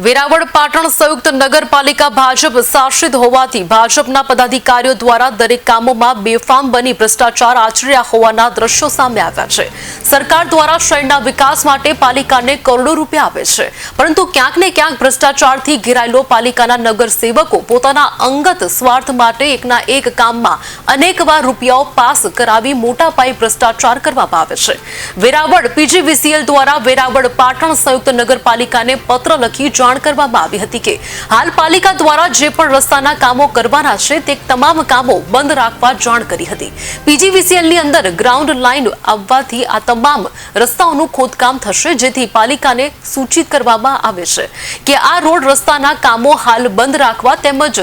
વેરાવળ પાટણ સંયુક્ત નગરપાલિકા ભાજપ શાસિત હોવાથી ભાજપના પદાધિકારીઓ દ્વારા દરેક કામોમાં બેફામ બની ભ્રષ્ટાચાર આચર્યા હોવાના દ્રશ્યો સામે આવ્યા છે। સરકાર દ્વારા શહેરના વિકાસ માટે પાલિકાને કરોડો રૂપિયા આપે છે, પરંતુ ક્યાંક ને ક્યાંક ભ્રષ્ટાચારથી ઘેરાયેલો પાલિકાના નગરસેવકો પોતાના અંગત સ્વાર્થ માટે એકના એક કામમાં અનેકવાર રૂપિયાઓ પાસ કરાવી મોટા પાયે ભ્રષ્ટાચાર કરવામાં આવે છે। વેરાવળ પીજીવીસીએલ દ્વારા વેરાવળ પાટણ સંયુક્ત નગરપાલિકાને પત્ર લખી જાણ કરવામાં આવી હતી કે હાલ પાલિકા દ્વારા જે પણ રસ્તાના કામો કરવાના છે તે તમામ કામો બંધ રાખવા જાણ કરી હતી। પીજીવીસીએલ ની અંદર ગ્રાઉન્ડ લાઇન આવવાથી આ તમામ રસ્તાઓનું ખોદકામ થશે, જેથી પાલિકાને સૂચિત કરવામાં આવે છે કે આ રોડ રસ્તાના કામો હાલ બંધ રાખવા તેમજ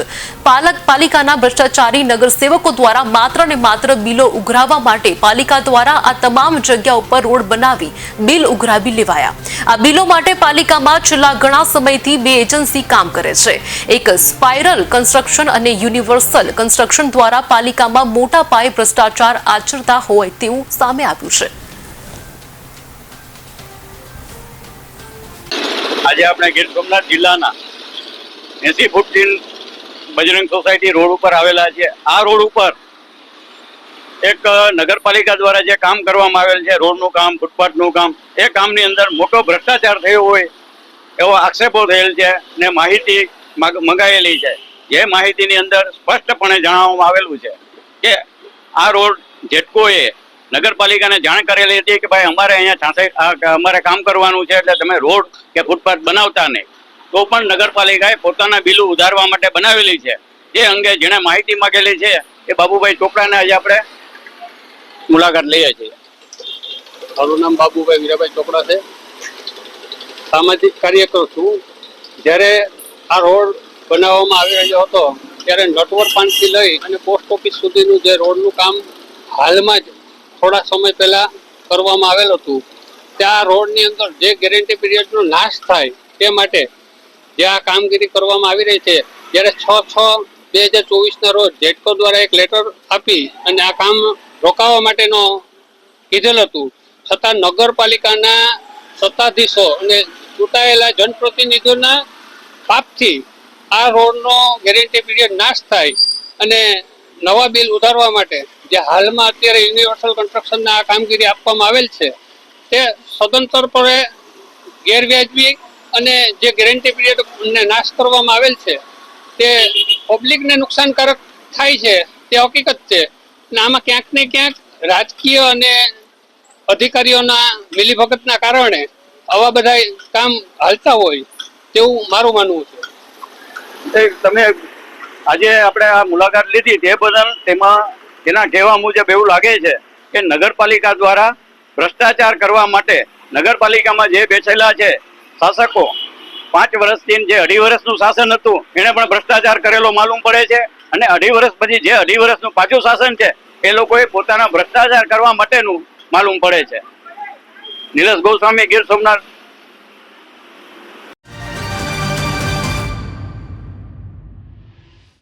પાલિકાના ભ્રષ્ટાચારી નગરસેવકો દ્વારા માત્ર ને માત્ર બિલો ઉઘરાવવા માટે પાલિકા દ્વારા આ તમામ જગ્યા ઉપર રોડ બનાવી બિલ ઉઘરાવી લેવાયા। આ બિલો માટે પાલિકામાં છેલ્લા ઘણા સમયથી બે એજન્સી કામ કરે છે। એક સ્પાઇરલ કન્સ્ટ્રક્શન અને યુનિવર્સલ કન્સ્ટ્રક્શન દ્વારા પાલિકામાં મોટા પાયે ભ્રષ્ટાચાર આચરતા હોય તેવું સામે આવ્યું છે। આજે આપણે ગીર સોમનાથ જિલ્લાના 80 ફૂટથી બજરંગ સોસાયટી રોડ ઉપર આવેલા છે। આ રોડ ઉપર એક નગરપાલિકા દ્વારા જે કામ કરવામાં આવેલ છે, રોડનું કામ, ફૂટપાથનું કામ, એ કામની અંદર મોટો ભ્રષ્ટાચાર થયો હોય એવો આક્ષેપો થયેલ છે ને માહિતી મંગાવેલી છે। જે માહિતીની અંદર સ્પષ્ટપણે જણાવવામાં આવેલું છે કે આ રોડ જેટકોએ નગરપાલિકાને જાણ કરેલી હતી કે ભાઈ અમારે અહીંયા અમારે કામ કરવાનું છે, એટલે તમે રોડ કે ફૂટપાથ બનાવતા નહીં, તો પણ નગરપાલિકાએ પોતાના બિલો ઉધારવા માટે બનાવેલી છે। એ અંગે જેણે માહિતી માંગેલી છે એ બાબુભાઈ ચોપડાને આજે આપણે મુલાકાત લઈએ છીએ। મારું નામ બાબુભાઈ વીરાભાઈ ચોપડા છે, સામાજિક કાર્યકર છું। જ્યારે આ રોડ બનાવવામાં આવી રહ્યો હતો ત્યારે નટવર પાંચથી લઈ અને પોસ્ટ ઓફિસ સુધીનું જે રોડનું કામ હાલમાં જ થોડા સમય પહેલા કરવામાં આવેલ હતું, ત્યાં રોડની અંદર જે ગેરંટી પીરિયડનો નાશ થાય તે માટે જે આ કામગીરી કરવામાં આવી રહી છે, જ્યારે 6/6/2024 રોજ જેટકો દ્વારા એક લેટર આપી અને આ કામ રોકાવા માટેનો કીધેલ હતું, છતાં નગરપાલિકાના સત્તાધીશો અને ચૂંટાયેલા જનપ્રતિનિધિઓના પાપથી આ રોડનો ગેરંટી પીરિયડ નાશ થાય અને નવા બિલ ઉધારવા માટે જે હાલમાં અત્યારે યુનિવર્સલ કન્સ્ટ્રક્શનના આ કામગીરી આપવામાં આવેલ છે તે સદંતરપણે ગેરવ્યાજબી અને જે ગેરંટી પીરિયડને નાશ કરવામાં આવેલ છે તે પબ્લિકને નુકસાનકારક થાય છે તે હકીકત છે। અને આમાં ક્યાંક ને ક્યાંક રાજકીય અને અધિકારીઓના મિલીભગતના કારણે આવા બધા કામ હાલતા હોય તેવું મારું માનવું છે। તમે આજે આપણે આ મુલાકાત લીધી તે બદલ તેમાં તેના કહેવા મુજબ એવું લાગે છે કે નગરપાલિકા દ્વારા ભ્રષ્ટાચાર કરવા માટે નગરપાલિકામાં જે બેસેલા છે શાસકો, 5 વર્ષથી જે 2.5 વર્ષનું શાસન હતું એને પણ ભ્રષ્ટાચાર કરેલો માલુમ પડે છે, અને 2.5 વર્ષ પછી જે 2.5 વર્ષનું પાછું શાસન છે એ લોકોએ પોતાના ભ્રષ્ટાચાર કરવા માટેનું માલુમ પડે છે। નિલેશ ગોસ્વામી, ગીર સોમનાથ।